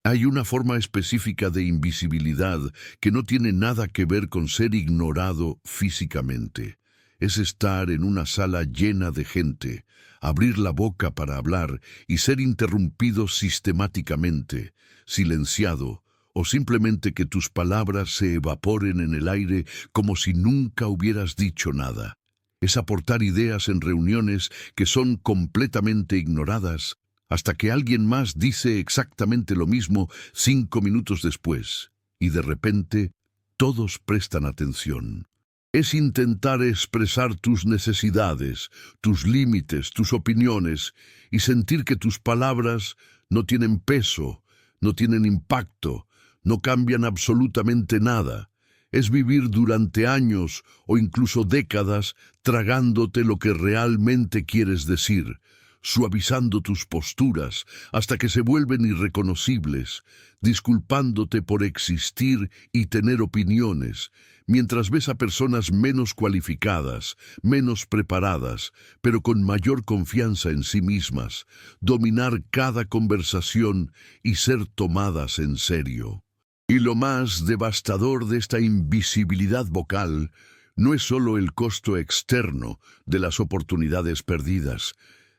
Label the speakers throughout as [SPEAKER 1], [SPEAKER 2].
[SPEAKER 1] Hay una forma específica de invisibilidad que no tiene nada que ver con ser ignorado físicamente. Es estar en una sala llena de gente, abrir la boca para hablar y ser interrumpido sistemáticamente, silenciado, o simplemente que tus palabras se evaporen en el aire como si nunca hubieras dicho nada. Es aportar ideas en reuniones que son completamente ignoradas hasta que alguien más dice exactamente lo mismo 5 minutos después, y de repente todos prestan atención. Es intentar expresar tus necesidades, tus límites, tus opiniones, y sentir que tus palabras no tienen peso, no tienen impacto, no cambian absolutamente nada. Es vivir durante años o incluso décadas tragándote lo que realmente quieres decir, suavizando tus posturas hasta que se vuelven irreconocibles, disculpándote por existir y tener opiniones, mientras ves a personas menos cualificadas, menos preparadas, pero con mayor confianza en sí mismas, dominar cada conversación y ser tomadas en serio. Y lo más devastador de esta invisibilidad vocal no es solo el costo externo de las oportunidades perdidas,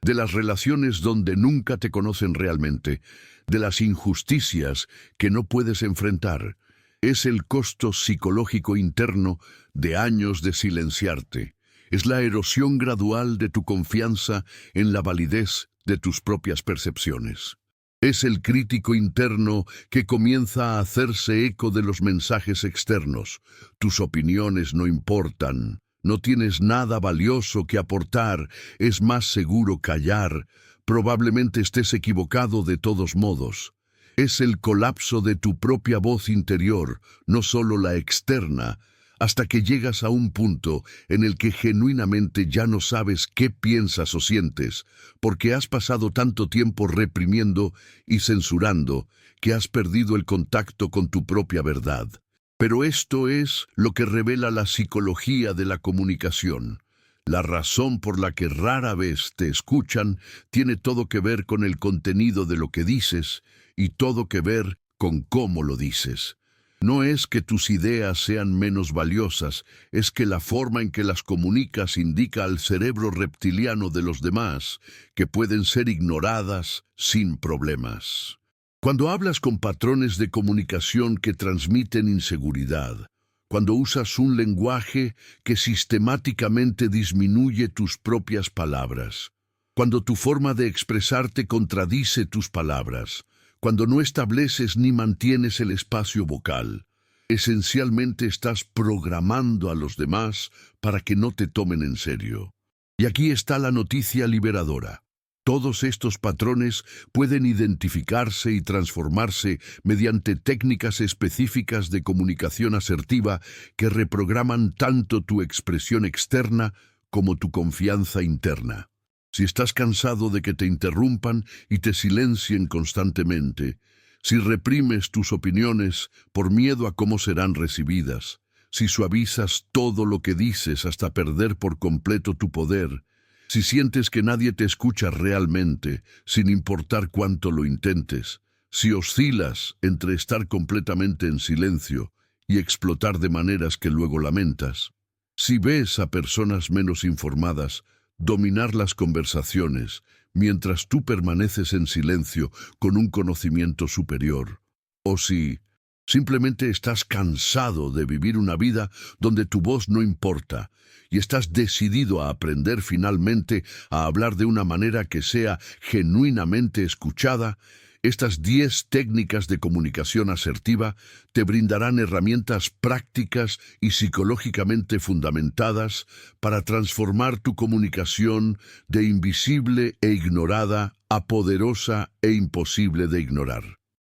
[SPEAKER 1] de las relaciones donde nunca te conocen realmente, de las injusticias que no puedes enfrentar. Es el costo psicológico interno de años de silenciarte. Es la erosión gradual de tu confianza en la validez de tus propias percepciones. Es el crítico interno que comienza a hacerse eco de los mensajes externos. Tus opiniones no importan. No tienes nada valioso que aportar, es más seguro callar, probablemente estés equivocado de todos modos. Es el colapso de tu propia voz interior, no solo la externa, hasta que llegas a un punto en el que genuinamente ya no sabes qué piensas o sientes, porque has pasado tanto tiempo reprimiendo y censurando que has perdido el contacto con tu propia verdad. Pero esto es lo que revela la psicología de la comunicación. La razón por la que rara vez te escuchan tiene todo que ver con el contenido de lo que dices y todo que ver con cómo lo dices. No es que tus ideas sean menos valiosas, es que la forma en que las comunicas indica al cerebro reptiliano de los demás que pueden ser ignoradas sin problemas. Cuando hablas con patrones de comunicación que transmiten inseguridad, cuando usas un lenguaje que sistemáticamente disminuye tus propias palabras, cuando tu forma de expresarte contradice tus palabras, cuando no estableces ni mantienes el espacio vocal, esencialmente estás programando a los demás para que no te tomen en serio. Y aquí está la noticia liberadora. Todos estos patrones pueden identificarse y transformarse mediante técnicas específicas de comunicación asertiva que reprograman tanto tu expresión externa como tu confianza interna. Si estás cansado de que te interrumpan y te silencien constantemente, si reprimes tus opiniones por miedo a cómo serán recibidas, si suavizas todo lo que dices hasta perder por completo tu poder, si sientes que nadie te escucha realmente, sin importar cuánto lo intentes, si oscilas entre estar completamente en silencio y explotar de maneras que luego lamentas, si ves a personas menos informadas dominar las conversaciones mientras tú permaneces en silencio con un conocimiento superior, o si simplemente estás cansado de vivir una vida donde tu voz no importa y estás decidido a aprender finalmente a hablar de una manera que sea genuinamente escuchada, estas 10 técnicas de comunicación asertiva te brindarán herramientas prácticas y psicológicamente fundamentadas para transformar tu comunicación de invisible e ignorada a poderosa e imposible de ignorar.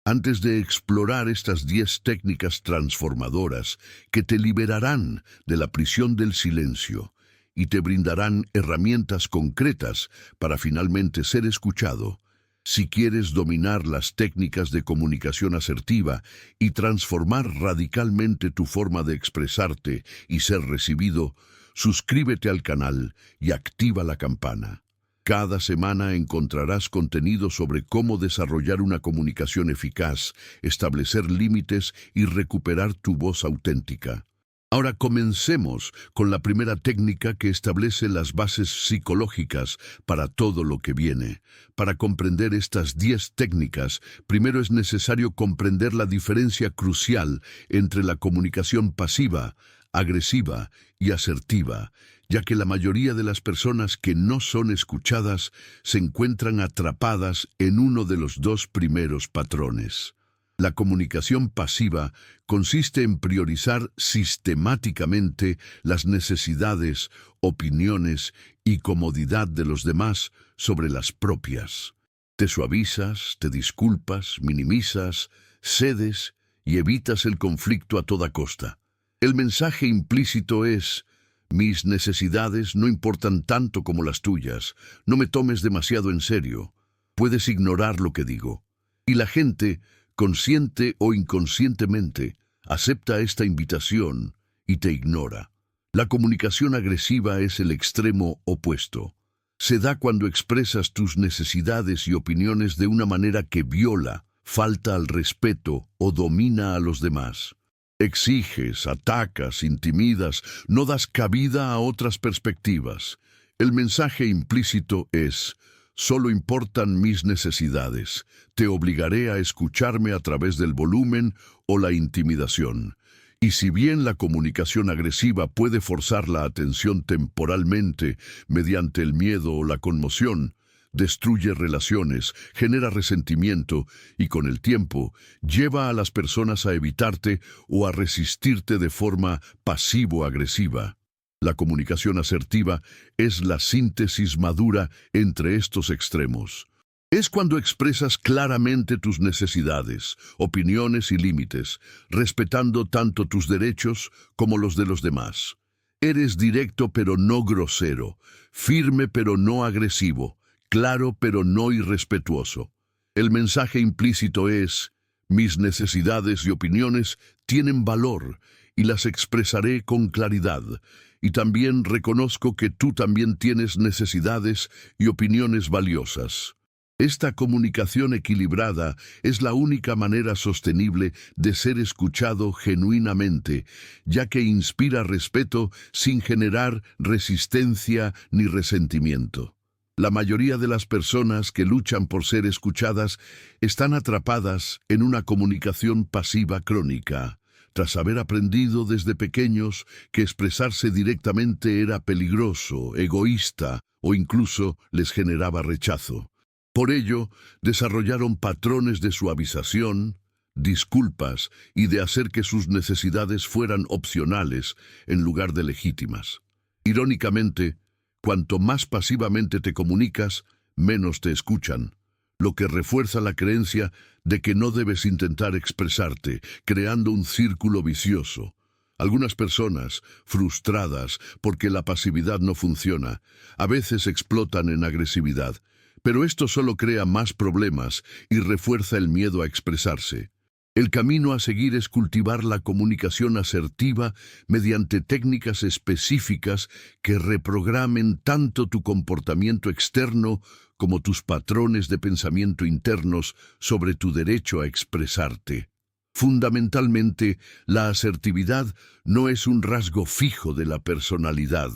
[SPEAKER 1] Antes de explorar estas 10 técnicas transformadoras que te liberarán de la prisión del silencio y te brindarán herramientas concretas para finalmente ser escuchado, si quieres dominar las técnicas de comunicación asertiva y transformar radicalmente tu forma de expresarte y ser recibido, suscríbete al canal y activa la campana. Cada semana encontrarás contenido sobre cómo desarrollar una comunicación eficaz, establecer límites y recuperar tu voz auténtica. Ahora comencemos con la primera técnica que establece las bases psicológicas para todo lo que viene. Para comprender estas 10 técnicas, primero es necesario comprender la diferencia crucial entre la comunicación pasiva, agresiva y asertiva, ya que la mayoría de las personas que no son escuchadas se encuentran atrapadas en uno de los dos primeros patrones. La comunicación pasiva consiste en priorizar sistemáticamente las necesidades, opiniones y comodidad de los demás sobre las propias. Te suavizas, te disculpas, minimizas, cedes y evitas el conflicto a toda costa. El mensaje implícito es: mis necesidades no importan tanto como las tuyas, no me tomes demasiado en serio, puedes ignorar lo que digo. Y la gente, consciente o inconscientemente, acepta esta invitación y te ignora. La comunicación agresiva es el extremo opuesto. Se da cuando expresas tus necesidades y opiniones de una manera que viola, falta al respeto o domina a los demás. Exiges, atacas, intimidas, no das cabida a otras perspectivas. El mensaje implícito es: solo importan mis necesidades. Te obligaré a escucharme a través del volumen o la intimidación. Y si bien la comunicación agresiva puede forzar la atención temporalmente mediante el miedo o la conmoción, destruye relaciones, genera resentimiento y con el tiempo lleva a las personas a evitarte o a resistirte de forma pasivo-agresiva. La comunicación asertiva es la síntesis madura entre estos extremos. Es cuando expresas claramente tus necesidades, opiniones y límites, respetando tanto tus derechos como los de los demás. Eres directo pero no grosero, firme pero no agresivo, claro pero no irrespetuoso. El mensaje implícito es: mis necesidades y opiniones tienen valor y las expresaré con claridad. Y también reconozco que tú también tienes necesidades y opiniones valiosas. Esta comunicación equilibrada es la única manera sostenible de ser escuchado genuinamente, ya que inspira respeto sin generar resistencia ni resentimiento. La mayoría de las personas que luchan por ser escuchadas están atrapadas en una comunicación pasiva crónica, tras haber aprendido desde pequeños que expresarse directamente era peligroso, egoísta o incluso les generaba rechazo. Por ello, desarrollaron patrones de suavización, disculpas y de hacer que sus necesidades fueran opcionales en lugar de legítimas. Irónicamente, cuanto más pasivamente te comunicas, menos te escuchan, lo que refuerza la creencia de que no debes intentar expresarte, creando un círculo vicioso. Algunas personas, frustradas porque la pasividad no funciona, a veces explotan en agresividad, pero esto solo crea más problemas y refuerza el miedo a expresarse. El camino a seguir es cultivar la comunicación asertiva mediante técnicas específicas que reprogramen tanto tu comportamiento externo como tus patrones de pensamiento internos sobre tu derecho a expresarte. Fundamentalmente, la asertividad no es un rasgo fijo de la personalidad.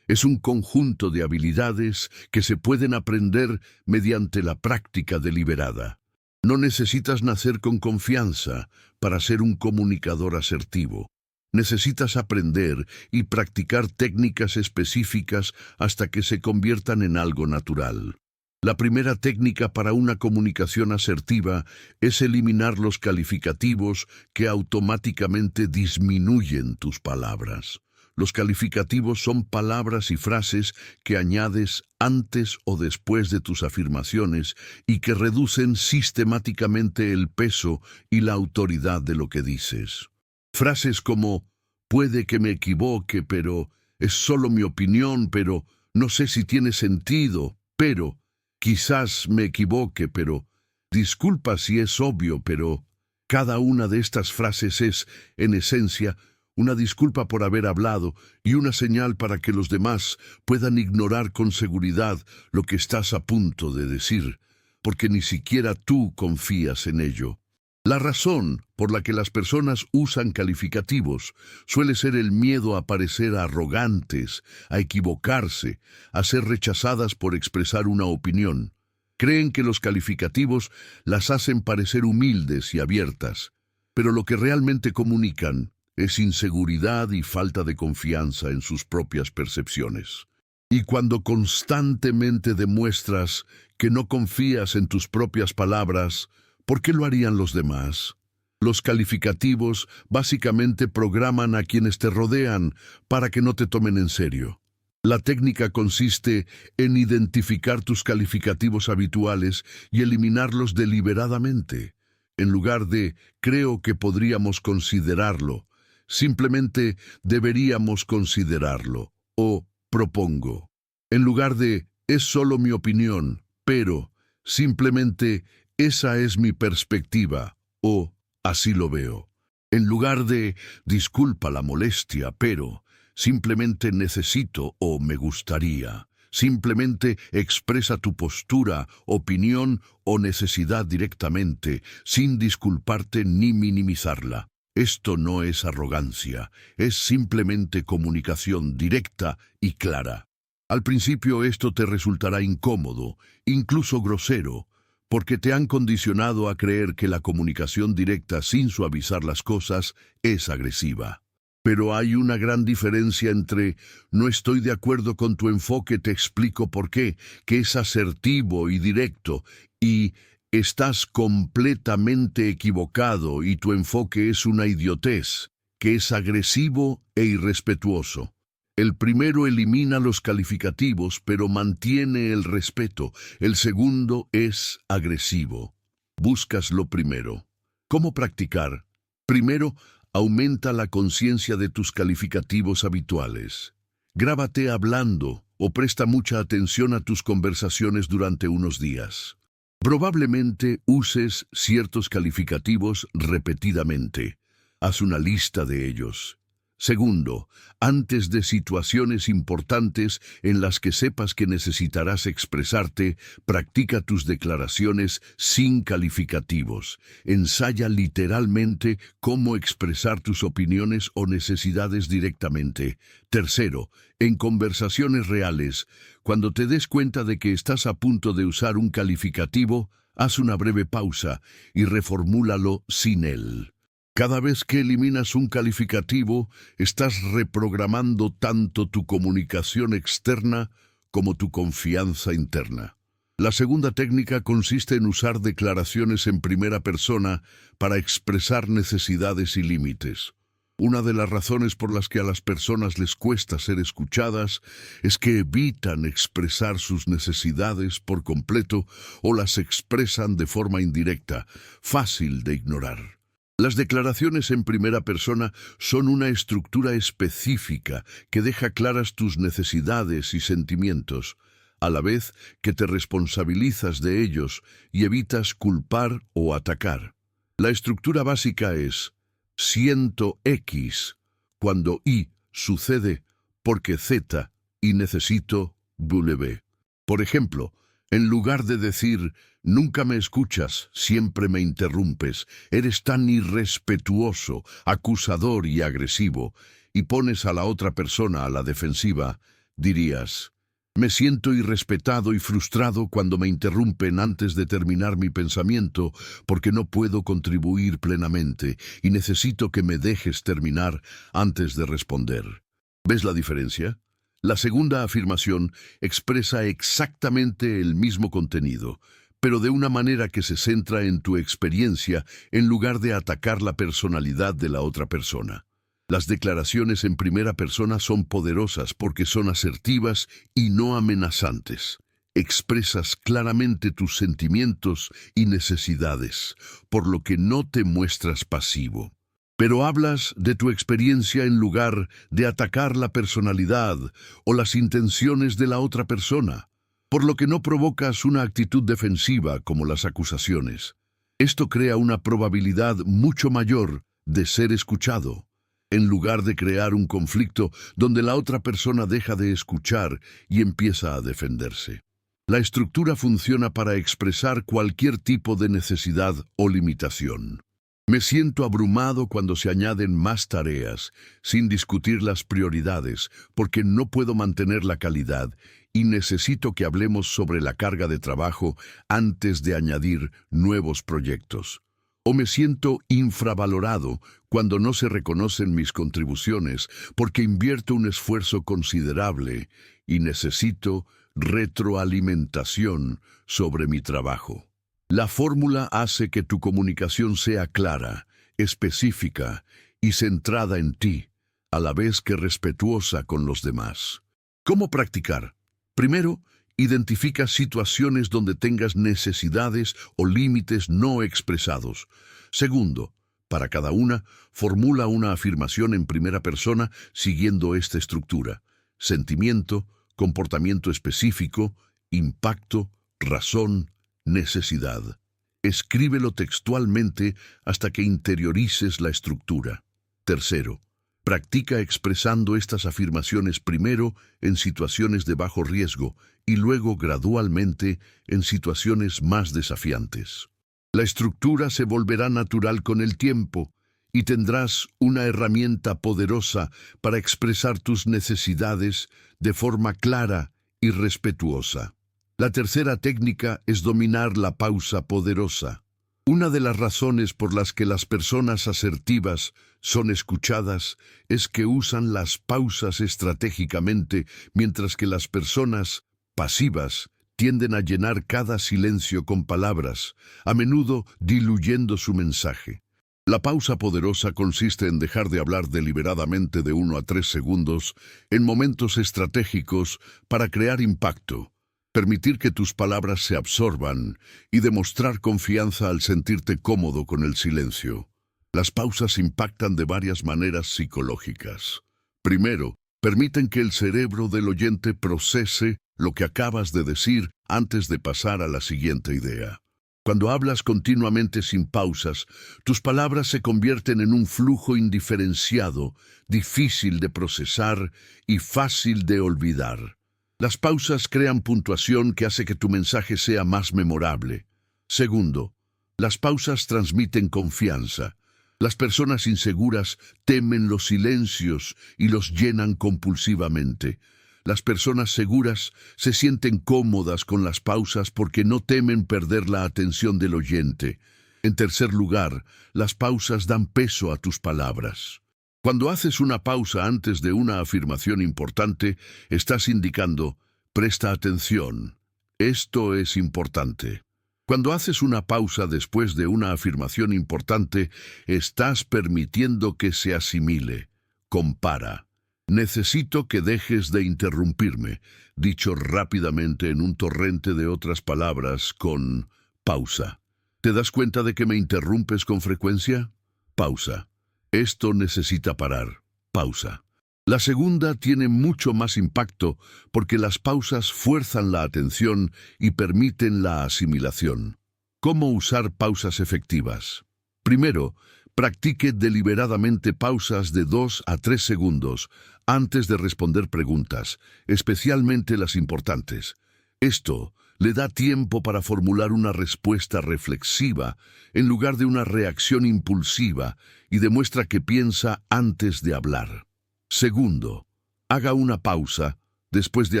[SPEAKER 1] Es un conjunto de habilidades que se pueden aprender mediante la práctica deliberada. No necesitas nacer con confianza para ser un comunicador asertivo. Necesitas aprender y practicar técnicas específicas hasta que se conviertan en algo natural. La primera técnica para una comunicación asertiva es eliminar los calificativos que automáticamente disminuyen tus palabras. Los calificativos son palabras y frases que añades antes o después de tus afirmaciones y que reducen sistemáticamente el peso y la autoridad de lo que dices. Frases como: puede que me equivoque, pero es solo mi opinión, pero no sé si tiene sentido, pero quizás me equivoque, pero disculpa si es obvio, pero cada una de estas frases es, en esencia, una disculpa por haber hablado y una señal para que los demás puedan ignorar con seguridad lo que estás a punto de decir, porque ni siquiera tú confías en ello. La razón por la que las personas usan calificativos suele ser el miedo a parecer arrogantes, a equivocarse, a ser rechazadas por expresar una opinión. Creen que los calificativos las hacen parecer humildes y abiertas, pero lo que realmente comunican es inseguridad y falta de confianza en sus propias percepciones. Y cuando constantemente demuestras que no confías en tus propias palabras, ¿por qué lo harían los demás? Los calificativos básicamente programan a quienes te rodean para que no te tomen en serio. La técnica consiste en identificar tus calificativos habituales y eliminarlos deliberadamente. En lugar de «creo que podríamos considerarlo», simplemente «deberíamos considerarlo» o «propongo». En lugar de «es solo mi opinión, pero», simplemente «esa es mi perspectiva» o «así lo veo». En lugar de «disculpa la molestia, pero», simplemente «necesito» o «me gustaría». Simplemente expresa tu postura, opinión o necesidad directamente, sin disculparte ni minimizarla. Esto no es arrogancia, es simplemente comunicación directa y clara. Al principio esto te resultará incómodo, incluso grosero, porque te han condicionado a creer que la comunicación directa sin suavizar las cosas es agresiva. Pero hay una gran diferencia entre «no estoy de acuerdo con tu enfoque, te explico por qué», que es asertivo y directo, y «estás completamente equivocado y tu enfoque es una idiotez», que es agresivo e irrespetuoso. El primero elimina los calificativos, pero mantiene el respeto. El segundo es agresivo. Buscas lo primero. ¿Cómo practicar? Primero, aumenta la conciencia de tus calificativos habituales. Grábate hablando o presta mucha atención a tus conversaciones durante unos días. Probablemente uses ciertos calificativos repetidamente. Haz una lista de ellos. Segundo, antes de situaciones importantes en las que sepas que necesitarás expresarte, practica tus declaraciones sin calificativos. Ensaya literalmente cómo expresar tus opiniones o necesidades directamente. Tercero, en conversaciones reales, cuando te des cuenta de que estás a punto de usar un calificativo, haz una breve pausa y reformúlalo sin él. Cada vez que eliminas un calificativo, estás reprogramando tanto tu comunicación externa como tu confianza interna. La segunda técnica consiste en usar declaraciones en primera persona para expresar necesidades y límites. Una de las razones por las que a las personas les cuesta ser escuchadas es que evitan expresar sus necesidades por completo o las expresan de forma indirecta, fácil de ignorar. Las declaraciones en primera persona son una estructura específica que deja claras tus necesidades y sentimientos, a la vez que te responsabilizas de ellos y evitas culpar o atacar. La estructura básica es: siento X cuando Y sucede porque Z y necesito W. Por ejemplo, en lugar de decir «nunca me escuchas, siempre me interrumpes, eres tan irrespetuoso, acusador y agresivo», y pones a la otra persona a la defensiva, dirías «me siento irrespetado y frustrado cuando me interrumpen antes de terminar mi pensamiento porque no puedo contribuir plenamente y necesito que me dejes terminar antes de responder». ¿Ves la diferencia? La segunda afirmación expresa exactamente el mismo contenido, pero de una manera que se centra en tu experiencia en lugar de atacar la personalidad de la otra persona. Las declaraciones en primera persona son poderosas porque son asertivas y no amenazantes. Expresas claramente tus sentimientos y necesidades, por lo que no te muestras pasivo. Pero hablas de tu experiencia en lugar de atacar la personalidad o las intenciones de la otra persona, por lo que no provocas una actitud defensiva como las acusaciones. Esto crea una probabilidad mucho mayor de ser escuchado. en lugar de crear un conflicto donde la otra persona deja de escuchar y empieza a defenderse. La estructura funciona para expresar cualquier tipo de necesidad o limitación. Me siento abrumado cuando se añaden más tareas, sin discutir las prioridades, porque no puedo mantener la calidad y necesito que hablemos sobre la carga de trabajo antes de añadir nuevos proyectos. O me siento infravalorado cuando no se reconocen mis contribuciones porque invierto un esfuerzo considerable y necesito retroalimentación sobre mi trabajo. La fórmula hace que tu comunicación sea clara, específica y centrada en ti, a la vez que respetuosa con los demás. ¿Cómo practicar? Primero, identifica situaciones donde tengas necesidades o límites no expresados. Segundo, para cada una, formula una afirmación en primera persona siguiendo esta estructura: sentimiento, comportamiento específico, impacto, razón, necesidad. Escríbelo textualmente hasta que interiorices la estructura. Tercero, practica expresando estas afirmaciones primero en situaciones de bajo riesgo y luego gradualmente en situaciones más desafiantes. La estructura se volverá natural con el tiempo y tendrás una herramienta poderosa para expresar tus necesidades de forma clara y respetuosa. La tercera técnica es dominar la pausa poderosa. Una de las razones por las que las personas asertivas son escuchadas es que usan las pausas estratégicamente, mientras que las personas pasivas tienden a llenar cada silencio con palabras, a menudo diluyendo su mensaje. La pausa poderosa consiste en dejar de hablar deliberadamente de 1 a 3 segundos en momentos estratégicos para crear impacto, permitir que tus palabras se absorban y demostrar confianza al sentirte cómodo con el silencio. Las pausas impactan de varias maneras psicológicas. Primero, permiten que el cerebro del oyente procese lo que acabas de decir antes de pasar a la siguiente idea. Cuando hablas continuamente sin pausas, tus palabras se convierten en un flujo indiferenciado, difícil de procesar y fácil de olvidar. Las pausas crean puntuación que hace que tu mensaje sea más memorable. Segundo, las pausas transmiten confianza. Las personas inseguras temen los silencios y los llenan compulsivamente. Las personas seguras se sienten cómodas con las pausas porque no temen perder la atención del oyente. En tercer lugar, las pausas dan peso a tus palabras. Cuando haces una pausa antes de una afirmación importante, estás indicando: presta atención, esto es importante. Cuando haces una pausa después de una afirmación importante, estás permitiendo que se asimile. Compara. Necesito que dejes de interrumpirme, dicho rápidamente en un torrente de otras palabras con pausa. ¿Te das cuenta de que me interrumpes con frecuencia? Pausa. Esto necesita parar. Pausa. La segunda tiene mucho más impacto porque las pausas fuerzan la atención y permiten la asimilación. ¿Cómo usar pausas efectivas? Primero, practique deliberadamente pausas de 2 a 3 segundos antes de responder preguntas, especialmente las importantes. Esto le da tiempo para formular una respuesta reflexiva en lugar de una reacción impulsiva y demuestra que piensa antes de hablar. Segundo, haga una pausa después de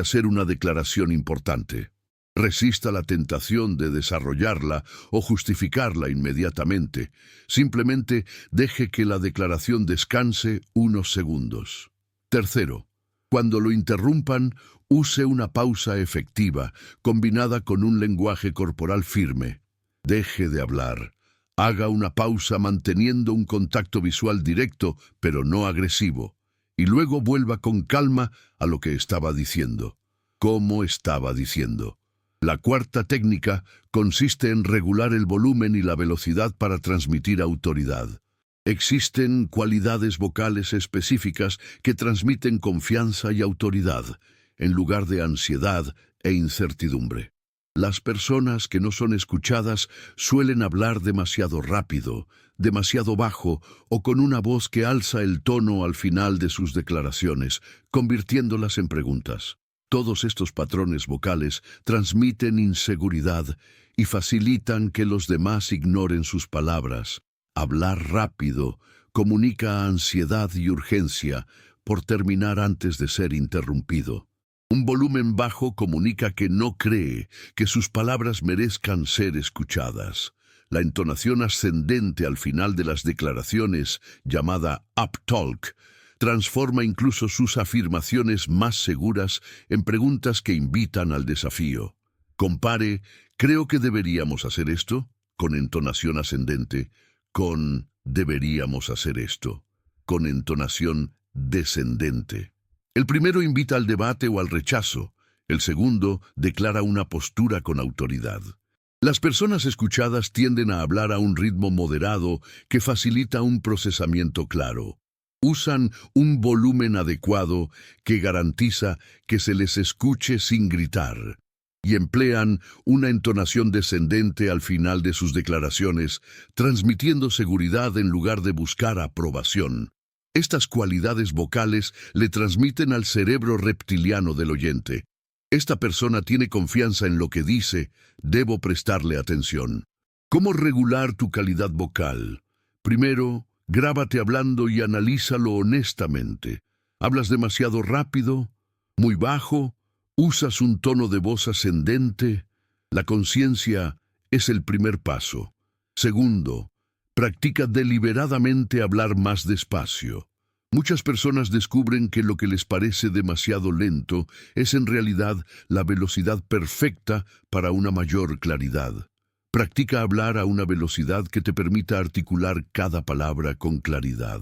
[SPEAKER 1] hacer una declaración importante. Resista la tentación de desarrollarla o justificarla inmediatamente. Simplemente deje que la declaración descanse unos segundos. Tercero, cuando lo interrumpan, use una pausa efectiva, combinada con un lenguaje corporal firme. Deje de hablar. Haga una pausa manteniendo un contacto visual directo, pero no agresivo. Y luego vuelva con calma a lo que estaba diciendo. ¿Cómo estaba diciendo? La cuarta técnica consiste en regular el volumen y la velocidad para transmitir autoridad. Existen cualidades vocales específicas que transmiten confianza y autoridad, en lugar de ansiedad e incertidumbre. Las personas que no son escuchadas suelen hablar demasiado rápido, demasiado bajo o con una voz que alza el tono al final de sus declaraciones, convirtiéndolas en preguntas. Todos estos patrones vocales transmiten inseguridad y facilitan que los demás ignoren sus palabras. Hablar rápido comunica ansiedad y urgencia por terminar antes de ser interrumpido. Un volumen bajo comunica que no cree que sus palabras merezcan ser escuchadas. La entonación ascendente al final de las declaraciones, llamada uptalk, transforma incluso sus afirmaciones más seguras en preguntas que invitan al desafío. Compare, creo que deberíamos hacer esto, con entonación ascendente, con deberíamos hacer esto, con entonación descendente. El primero invita al debate o al rechazo, el segundo declara una postura con autoridad. Las personas escuchadas tienden a hablar a un ritmo moderado que facilita un procesamiento claro. Usan un volumen adecuado que garantiza que se les escuche sin gritar, y emplean una entonación descendente al final de sus declaraciones, transmitiendo seguridad en lugar de buscar aprobación. Estas cualidades vocales le transmiten al cerebro reptiliano del oyente: esta persona tiene confianza en lo que dice, debo prestarle atención. ¿Cómo regular tu calidad vocal? Primero, grábate hablando y analízalo honestamente. ¿Hablas demasiado rápido? ¿Muy bajo? ¿Usas un tono de voz ascendente? La conciencia es el primer paso. Segundo, practica deliberadamente hablar más despacio. Muchas personas descubren que lo que les parece demasiado lento es en realidad la velocidad perfecta para una mayor claridad. Practica hablar a una velocidad que te permita articular cada palabra con claridad.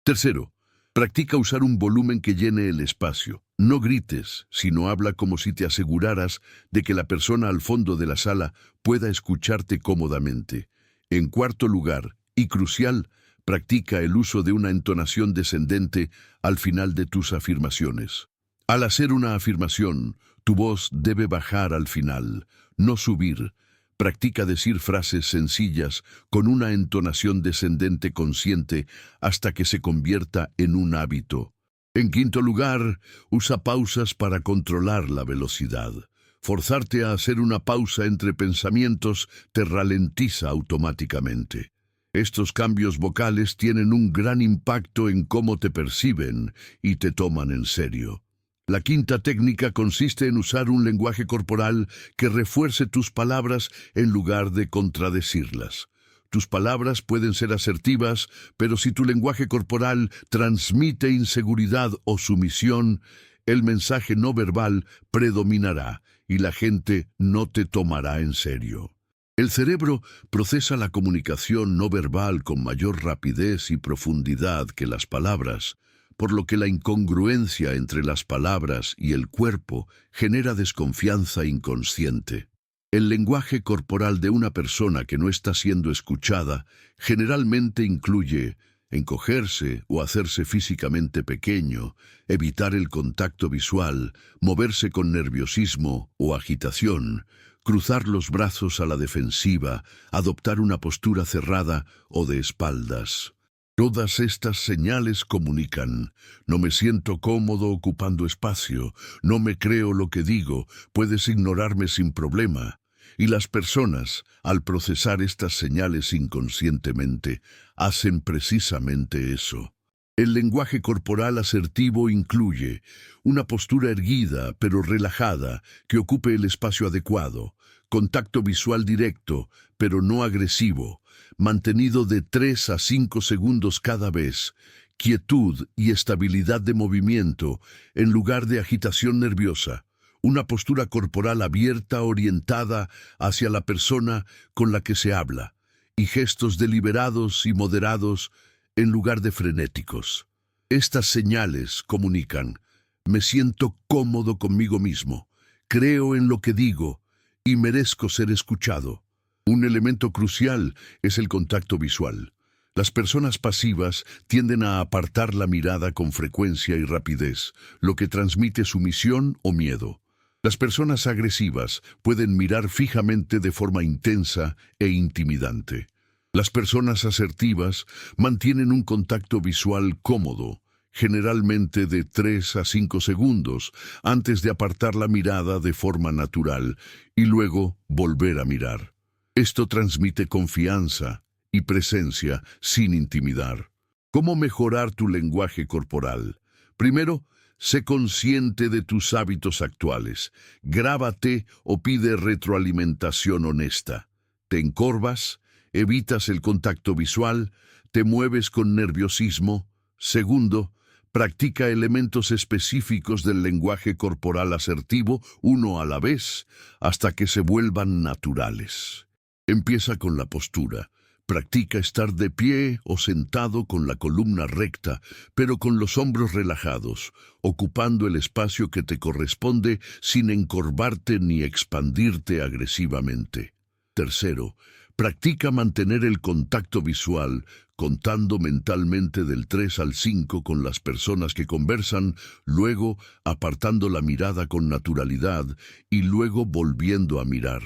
[SPEAKER 1] Tercero, practica usar un volumen que llene el espacio. No grites, sino habla como si te aseguraras de que la persona al fondo de la sala pueda escucharte cómodamente. En cuarto lugar, y crucial, practica el uso de una entonación descendente al final de tus afirmaciones. Al hacer una afirmación, tu voz debe bajar al final, no subir. Practica decir frases sencillas con una entonación descendente consciente hasta que se convierta en un hábito. En quinto lugar, usa pausas para controlar la velocidad. Forzarte a hacer una pausa entre pensamientos te ralentiza automáticamente. Estos cambios vocales tienen un gran impacto en cómo te perciben y te toman en serio. La quinta técnica consiste en usar un lenguaje corporal que refuerce tus palabras en lugar de contradecirlas. Tus palabras pueden ser asertivas, pero si tu lenguaje corporal transmite inseguridad o sumisión, el mensaje no verbal predominará y la gente no te tomará en serio. El cerebro procesa la comunicación no verbal con mayor rapidez y profundidad que las palabras, por lo que la incongruencia entre las palabras y el cuerpo genera desconfianza inconsciente. El lenguaje corporal de una persona que no está siendo escuchada generalmente incluye encogerse o hacerse físicamente pequeño, evitar el contacto visual, moverse con nerviosismo o agitación, cruzar los brazos a la defensiva, adoptar una postura cerrada o de espaldas. Todas estas señales comunican: no me siento cómodo ocupando espacio, no me creo lo que digo, puedes ignorarme sin problema. Y las personas, al procesar estas señales inconscientemente, hacen precisamente eso. El lenguaje corporal asertivo incluye una postura erguida pero relajada que ocupe el espacio adecuado, contacto visual directo pero no agresivo, mantenido de 3 a 5 segundos cada vez, quietud y estabilidad de movimiento en lugar de agitación nerviosa, una postura corporal abierta orientada hacia la persona con la que se habla, y gestos deliberados y moderados en lugar de frenéticos. Estas señales comunican: me siento cómodo conmigo mismo, creo en lo que digo y merezco ser escuchado. Un elemento crucial es el contacto visual. Las personas pasivas tienden a apartar la mirada con frecuencia y rapidez, lo que transmite sumisión o miedo. Las personas agresivas pueden mirar fijamente de forma intensa e intimidante. Las personas asertivas mantienen un contacto visual cómodo, generalmente de 3 a 5 segundos, antes de apartar la mirada de forma natural y luego volver a mirar. Esto transmite confianza y presencia sin intimidar. ¿Cómo mejorar tu lenguaje corporal? Primero, sé consciente de tus hábitos actuales. Grábate o pide retroalimentación honesta. ¿Te encorvas? ¿Evitas el contacto visual? ¿Te mueves con nerviosismo? Segundo, practica elementos específicos del lenguaje corporal asertivo, uno a la vez, hasta que se vuelvan naturales. Empieza con la postura. Practica estar de pie o sentado con la columna recta, pero con los hombros relajados, ocupando el espacio que te corresponde sin encorvarte ni expandirte agresivamente. Tercero, practica mantener el contacto visual, contando mentalmente del 3 al 5 con las personas que conversan, luego apartando la mirada con naturalidad y luego volviendo a mirar.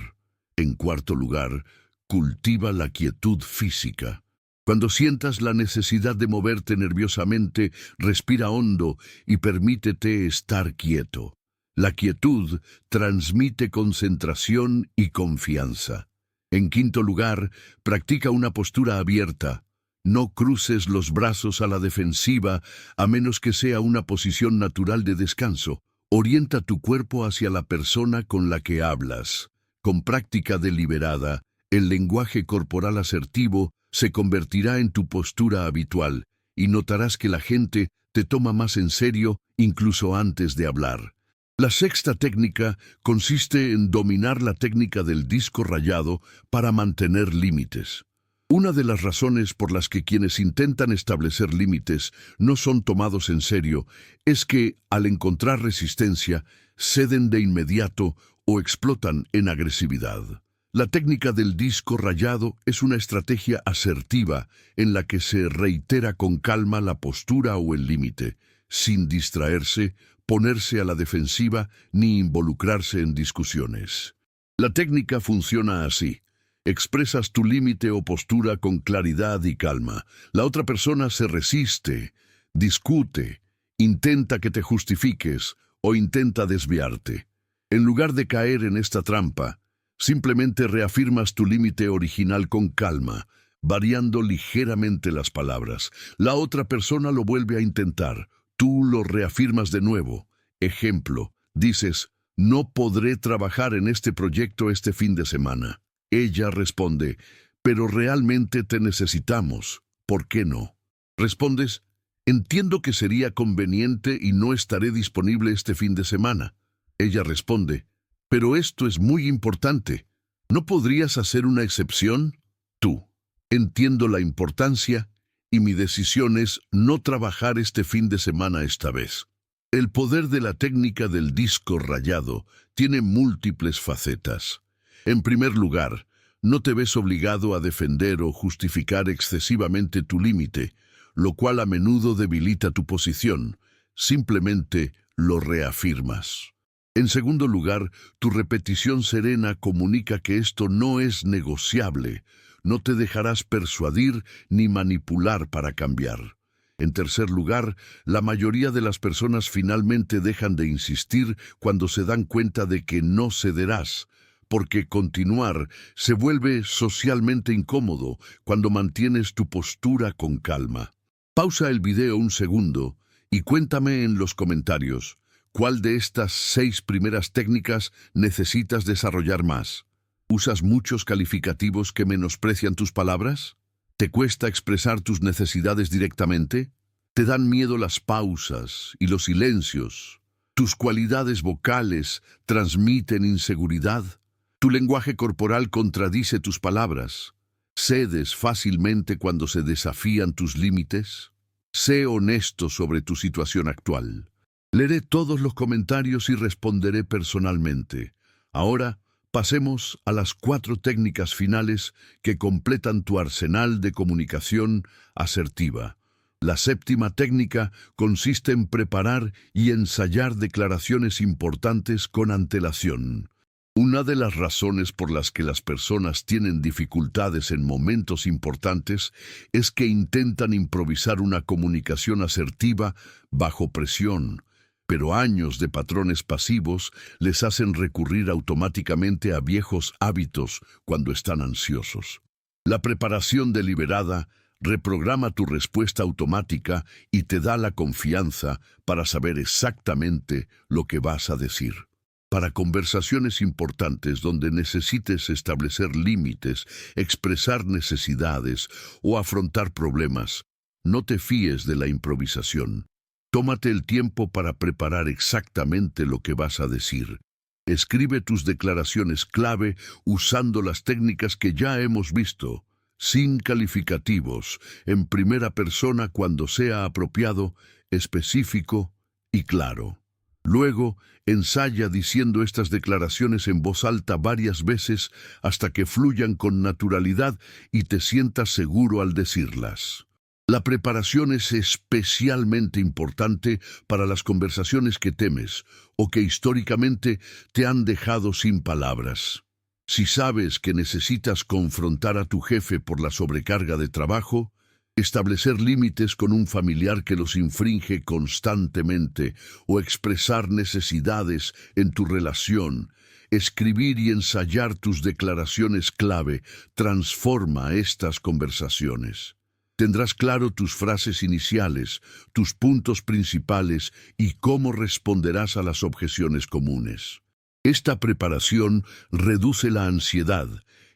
[SPEAKER 1] En cuarto lugar, cultiva la quietud física. Cuando sientas la necesidad de moverte nerviosamente, respira hondo y permítete estar quieto. La quietud transmite concentración y confianza. En quinto lugar, practica una postura abierta. No cruces los brazos a la defensiva a menos que sea una posición natural de descanso. Orienta tu cuerpo hacia la persona con la que hablas. Con práctica deliberada, el lenguaje corporal asertivo se convertirá en tu postura habitual y notarás que la gente te toma más en serio incluso antes de hablar. La sexta técnica consiste en dominar la técnica del disco rayado para mantener límites. Una de las razones por las que quienes intentan establecer límites no son tomados en serio es que, al encontrar resistencia, ceden de inmediato o explotan en agresividad. La técnica del disco rayado es una estrategia asertiva en la que se reitera con calma la postura o el límite, sin distraerse, ponerse a la defensiva ni involucrarse en discusiones. La técnica funciona así. Expresas tu límite o postura con claridad y calma. La otra persona se resiste, discute, intenta que te justifiques o intenta desviarte. En lugar de caer en esta trampa, simplemente reafirmas tu límite original con calma, variando ligeramente las palabras. La otra persona lo vuelve a intentar. Tú lo reafirmas de nuevo. Ejemplo, dices, no podré trabajar en este proyecto este fin de semana. Ella responde, pero realmente te necesitamos. ¿Por qué no? Respondes, entiendo que sería conveniente y no estaré disponible este fin de semana. Ella responde, pero esto es muy importante. ¿No podrías hacer una excepción? Tú. Entiendo la importancia y mi decisión es no trabajar este fin de semana esta vez. El poder de la técnica del disco rayado tiene múltiples facetas. En primer lugar, no te ves obligado a defender o justificar excesivamente tu límite, lo cual a menudo debilita tu posición. Simplemente lo reafirmas. En segundo lugar, tu repetición serena comunica que esto no es negociable. No te dejarás persuadir ni manipular para cambiar. En tercer lugar, la mayoría de las personas finalmente dejan de insistir cuando se dan cuenta de que no cederás, porque continuar se vuelve socialmente incómodo cuando mantienes tu postura con calma. Pausa el video un segundo y cuéntame en los comentarios cuál de estas 6 primeras técnicas necesitas desarrollar más. ¿Usas muchos calificativos que menosprecian tus palabras? ¿Te cuesta expresar tus necesidades directamente? ¿Te dan miedo las pausas y los silencios? ¿Tus cualidades vocales transmiten inseguridad? ¿Tu lenguaje corporal contradice tus palabras? ¿Cedes fácilmente cuando se desafían tus límites? Sé honesto sobre tu situación actual. Leeré todos los comentarios y responderé personalmente. Ahora, pasemos a las 4 técnicas finales que completan tu arsenal de comunicación asertiva. La séptima técnica consiste en preparar y ensayar declaraciones importantes con antelación. Una de las razones por las que las personas tienen dificultades en momentos importantes es que intentan improvisar una comunicación asertiva bajo presión, pero años de patrones pasivos les hacen recurrir automáticamente a viejos hábitos cuando están ansiosos. La preparación deliberada reprograma tu respuesta automática y te da la confianza para saber exactamente lo que vas a decir. Para conversaciones importantes donde necesites establecer límites, expresar necesidades o afrontar problemas, no te fíes de la improvisación. Tómate el tiempo para preparar exactamente lo que vas a decir. Escribe tus declaraciones clave usando las técnicas que ya hemos visto, sin calificativos, en primera persona cuando sea apropiado, específico y claro. Luego, ensaya diciendo estas declaraciones en voz alta varias veces hasta que fluyan con naturalidad y te sientas seguro al decirlas. La preparación es especialmente importante para las conversaciones que temes o que históricamente te han dejado sin palabras. Si sabes que necesitas confrontar a tu jefe por la sobrecarga de trabajo, establecer límites con un familiar que los infringe constantemente o expresar necesidades en tu relación, escribir y ensayar tus declaraciones clave transforma estas conversaciones. Tendrás claro tus frases iniciales, tus puntos principales y cómo responderás a las objeciones comunes. Esta preparación reduce la ansiedad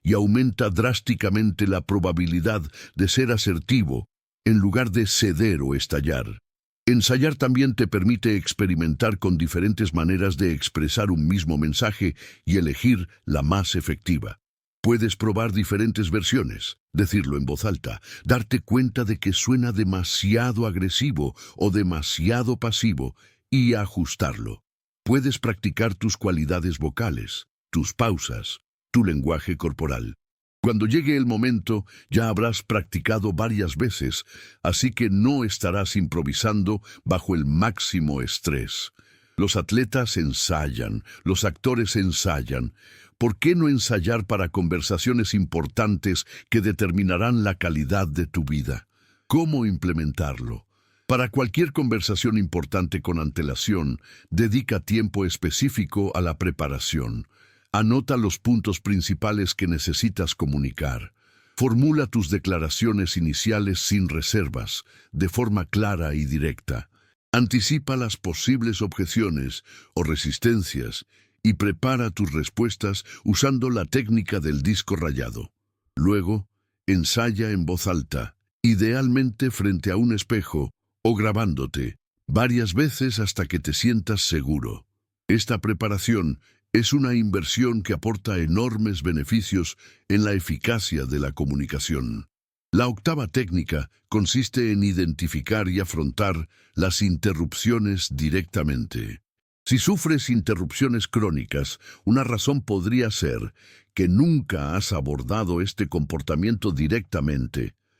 [SPEAKER 1] y aumenta drásticamente la probabilidad de ser asertivo en lugar de ceder o estallar. Ensayar también te permite experimentar con diferentes maneras de expresar un mismo mensaje y elegir la más efectiva. Puedes probar diferentes versiones, decirlo en voz alta, darte cuenta de que suena demasiado agresivo o demasiado pasivo y ajustarlo. Puedes practicar tus cualidades vocales, tus pausas, tu lenguaje corporal. Cuando llegue el momento, ya habrás practicado varias veces, así que no estarás improvisando bajo el máximo estrés. Los atletas ensayan, los actores ensayan. ¿Por qué no ensayar para conversaciones importantes que determinarán la calidad de tu vida? ¿Cómo implementarlo? Para cualquier conversación importante con antelación, dedica tiempo específico a la preparación. Anota los puntos principales que necesitas comunicar. Formula tus declaraciones iniciales sin reservas, de forma clara y directa. Anticipa las posibles objeciones o resistencias y prepara tus respuestas usando la técnica del disco rayado. Luego, ensaya en voz alta, idealmente frente a un espejo o grabándote, varias veces hasta que te sientas seguro. Esta preparación es una inversión que aporta enormes beneficios en la eficacia de la comunicación. La octava técnica consiste en identificar y afrontar las interrupciones directamente. Si sufres interrupciones crónicas, una razón podría ser que nunca has abordado este comportamiento directamente.